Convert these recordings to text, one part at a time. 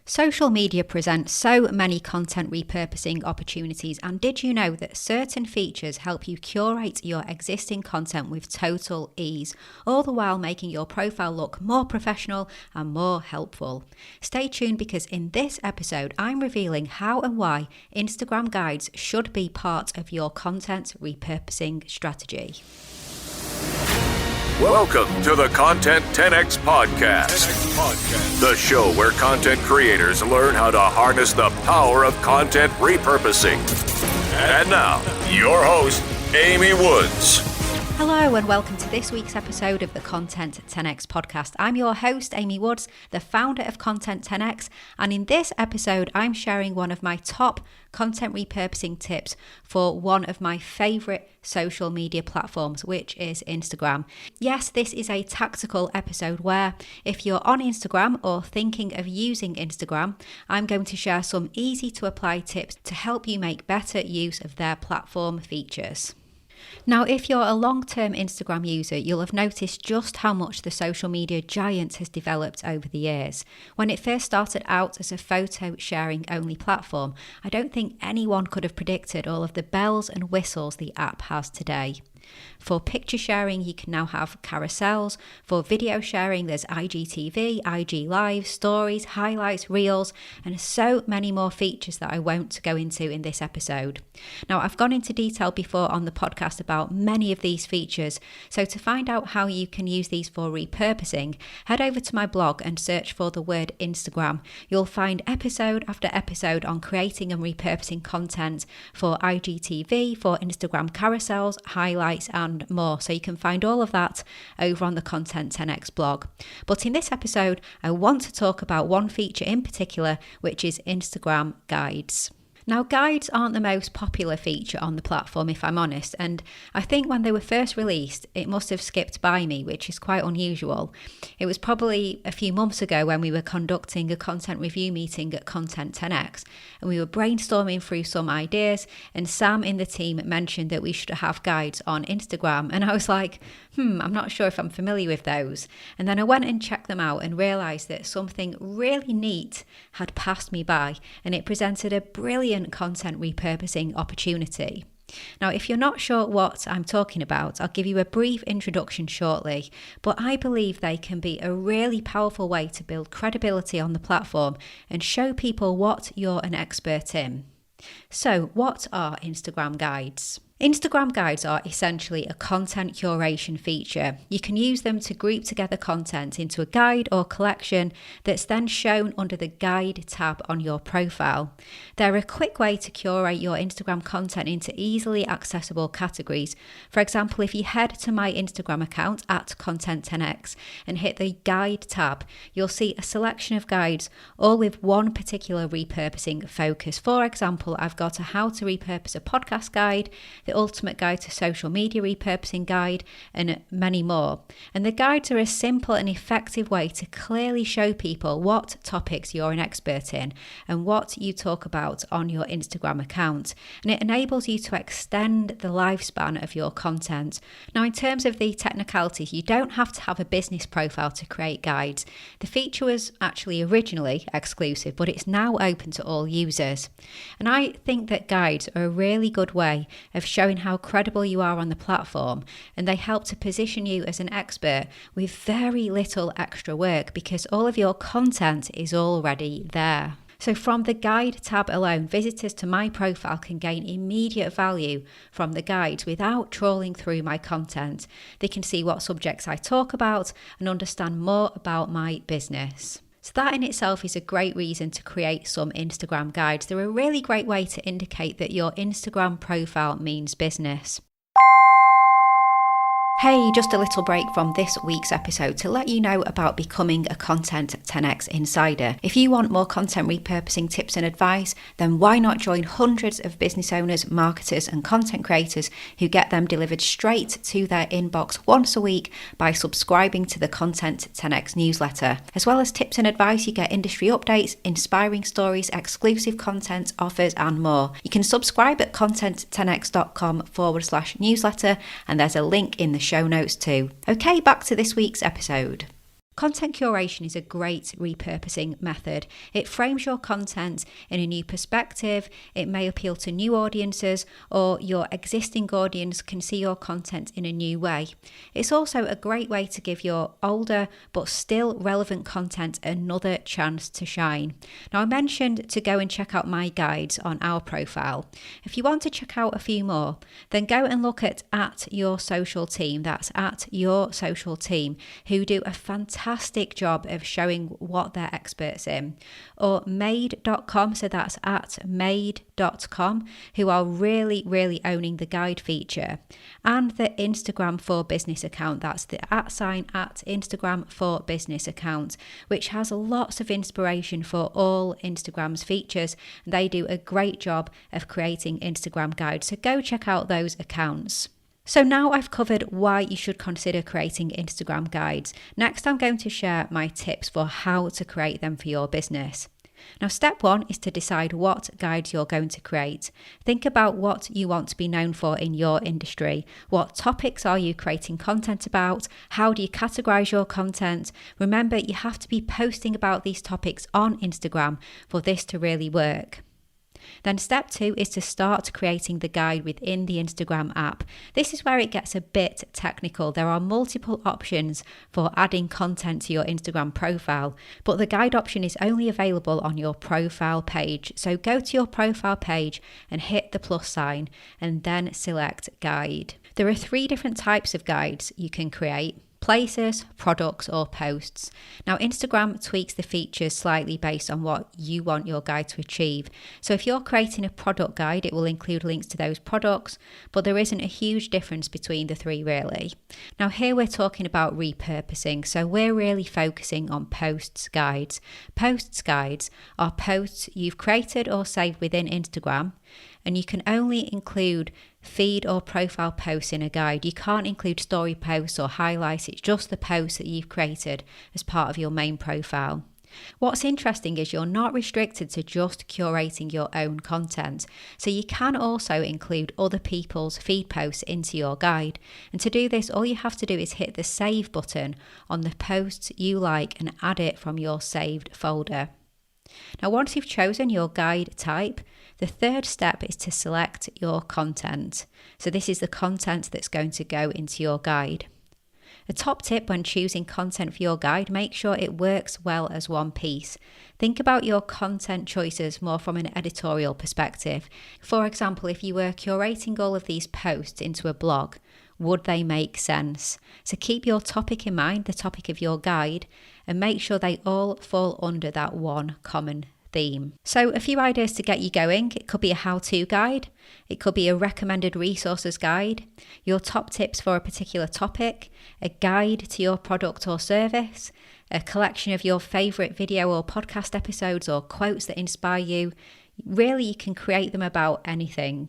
Social media presents so many content repurposing opportunities, and did you know that certain features help you curate your existing content with total ease, all the while making your profile look more professional and more helpful? Stay tuned, because in this episode I'm revealing how and why Instagram guides should be part of your content repurposing strategy. Welcome to the Content 10X Podcast, the show where content creators learn how to harness the power of content repurposing. And now, your host, Amy Woods. Hello and welcome to this week's episode of the Content 10X Podcast. I'm your host, Amy Woods, the founder of Content 10X, and in this episode I'm sharing one of my top content repurposing tips for one of my favourite social media platforms, which is Instagram. Yes, this is a tactical episode where if you're on Instagram or thinking of using Instagram, I'm going to share some easy to apply tips to help you make better use of their platform features. Now, if you're a long-term Instagram user, you'll have noticed just how much the social media giant has developed over the years. When it first started out as a photo sharing only platform, I don't think anyone could have predicted all of the bells and whistles the app has today. For picture sharing, you can now have carousels. For video sharing, there's IGTV, IG Live, stories, highlights, reels, and so many more features that I won't go into in this episode. Now, I've gone into detail before on the podcast about many of these features, so to find out how you can use these for repurposing, head over to my blog and search for the word Instagram. You'll find episode after episode on creating and repurposing content for IGTV, for Instagram carousels, highlights, and more. So you can find all of that over on the Content 10X blog. But in this episode, I want to talk about one feature in particular, which is Instagram guides. Now, guides aren't the most popular feature on the platform, if I'm honest, and I think when they were first released, it must have skipped by me, which is quite unusual. It was probably a few months ago when we were conducting a content review meeting at Content 10X, and we were brainstorming through some ideas, and Sam in the team mentioned that we should have guides on Instagram, and I was like, I'm not sure if I'm familiar with those. And then I went and checked them out and realised that something really neat had passed me by, and it presented a brilliant content repurposing opportunity. Now, if you're not sure what I'm talking about, I'll give you a brief introduction shortly, but I believe they can be a really powerful way to build credibility on the platform and show people what you're an expert in. So, what are Instagram guides? Instagram guides are essentially a content curation feature. You can use them to group together content into a guide or collection that's then shown under the guide tab on your profile. They're a quick way to curate your Instagram content into easily accessible categories. For example, if you head to my Instagram account at Content10X and hit the guide tab, you'll see a selection of guides, all with one particular repurposing focus. For example, I've got a how to repurpose a podcast guide, the ultimate guide to social media repurposing guide, and many more. And the guides are a simple and effective way to clearly show people what topics you're an expert in and what you talk about on your Instagram account. And it enables you to extend the lifespan of your content. Now, in terms of the technicalities, you don't have to have a business profile to create guides. The feature was actually originally exclusive, but it's now open to all users. And I think that guides are a really good way of showing how credible you are on the platform, and they help to position you as an expert with very little extra work because all of your content is already there. So from the guide tab alone, visitors to my profile can gain immediate value from the guides without trawling through my content. They can see what subjects I talk about and understand more about my business. So that in itself is a great reason to create some Instagram guides. They're a really great way to indicate that your Instagram profile means business. Hey, just a little break from this week's episode to let you know about becoming a Content 10X Insider. If you want more content repurposing tips and advice, then why not join hundreds of business owners, marketers and content creators who get them delivered straight to their inbox once a week by subscribing to the Content 10X newsletter. As well as tips and advice, you get industry updates, inspiring stories, exclusive content, offers and more. You can subscribe at content10x.com/newsletter, and there's a link in the show notes too. Okay, back to this week's episode. Content curation is a great repurposing method. It frames your content in a new perspective. It may appeal to new audiences, or your existing audience can see your content in a new way. It's also a great way to give your older but still relevant content another chance to shine. Now, I mentioned to go and check out my guides on our profile. If you want to check out a few more, then go and look at Your Social Team. That's at Your Social Team, who do a fantastic job of showing what they're experts in. Or made.com, so that's at made.com, who are really owning the guide feature. And the Instagram for Business account, that's the @ at Instagram for Business account, which has lots of inspiration for all Instagram's features. They do a great job of creating Instagram guides, so go check out those accounts. So now I've covered why you should consider creating Instagram guides. Next, I'm going to share my tips for how to create them for your business. Now, step 1 is to decide what guides you're going to create. Think about what you want to be known for in your industry. What topics are you creating content about? How do you categorize your content? Remember, you have to be posting about these topics on Instagram for this to really work. Then step 2 is to start creating the guide within the Instagram app. This is where it gets a bit technical. There are multiple options for adding content to your Instagram profile, but the guide option is only available on your profile page. So go to your profile page and hit the plus sign and then select guide. There are 3 different types of guides you can create: places, products, or posts. Now, Instagram tweaks the features slightly based on what you want your guide to achieve. So if you're creating a product guide, it will include links to those products, but there isn't a huge difference between the 3 really. Now, here we're talking about repurposing. So we're really focusing on posts guides. Posts guides are posts you've created or saved within Instagram, and you can only include feed or profile posts in a guide. You can't include story posts or highlights. It's just the posts that you've created as part of your main profile. What's interesting is you're not restricted to just curating your own content. So you can also include other people's feed posts into your guide. And to do this, all you have to do is hit the save button on the posts you like and add it from your saved folder. Now, once you've chosen your guide type, the 3rd step is to select your content. So this is the content that's going to go into your guide. A top tip when choosing content for your guide: make sure it works well as one piece. Think about your content choices more from an editorial perspective. For example, if you were curating all of these posts into a blog, would they make sense? So keep your topic in mind, the topic of your guide, and make sure they all fall under that one common theme. So a few ideas to get you going. It could be a how-to guide. It could be a recommended resources guide, your top tips for a particular topic, a guide to your product or service, a collection of your favourite video or podcast episodes or quotes that inspire you. Really, you can create them about anything.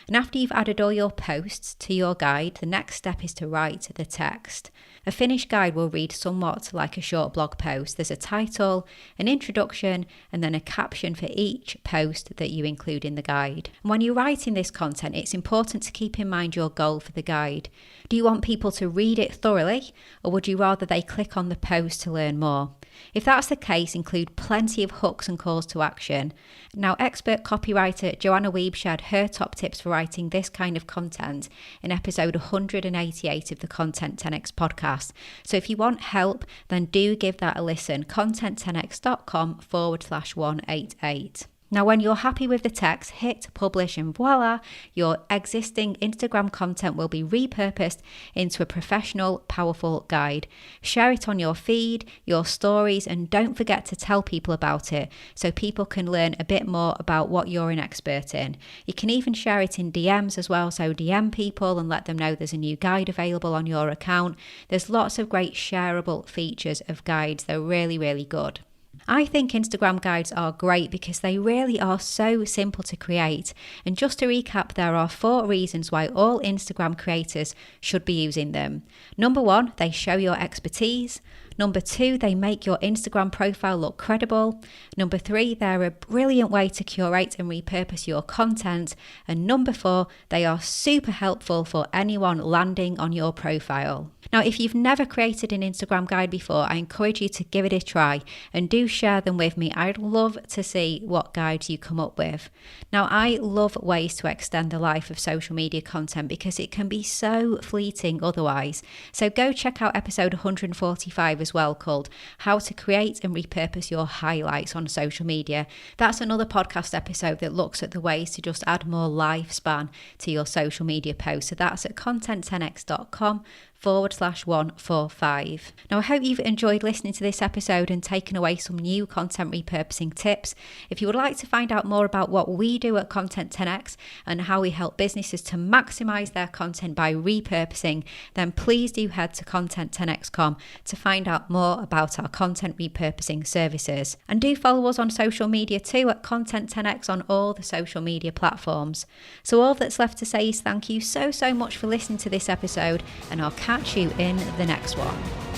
And after you've added all your posts to your guide, the next step is to write the text. A finished guide will read somewhat like a short blog post. There's a title, an introduction, and then a caption for each post that you include in the guide. And when you're writing this content, it's important to keep in mind your goal for the guide. Do you want people to read it thoroughly, or would you rather they click on the post to learn more? If that's the case, include plenty of hooks and calls to action. Now, expert copywriter Joanna Wiebe shared her top tips for writing this kind of content in episode 188 of the Content 10x podcast. So if you want help, then do give that a listen. content10x.com/188. Now, when you're happy with the text, hit publish and voila, your existing Instagram content will be repurposed into a professional, powerful guide. Share it on your feed, your stories, and don't forget to tell people about it so people can learn a bit more about what you're an expert in. You can even share it in DMs as well, so DM people and let them know there's a new guide available on your account. There's lots of great shareable features of guides. They're really, really good. I think Instagram guides are great because they really are so simple to create. And just to recap, there are 4 reasons why all Instagram creators should be using them. Number 1, they show your expertise. Number 2, they make your Instagram profile look credible. Number 3, they're a brilliant way to curate and repurpose your content. And number 4, they are super helpful for anyone landing on your profile. Now, if you've never created an Instagram guide before, I encourage you to give it a try and do share them with me. I'd love to see what guides you come up with. Now, I love ways to extend the life of social media content because it can be so fleeting otherwise. So go check out episode 145 as well, called How to Create and Repurpose Your Highlights on Social Media. That's another podcast episode that looks at the ways to just add more lifespan to your social media posts. So that's at content10x.com/145. Now, I hope you've enjoyed listening to this episode and taken away some new content repurposing tips. If you would like to find out more about what we do at Content 10x and how we help businesses to maximize their content by repurposing, then please do head to content10x.com to find out more about our content repurposing services. And do follow us on social media too at Content 10x on all the social media platforms. So all that's left to say is thank you so much for listening to this episode, and I'll catch you in the next one.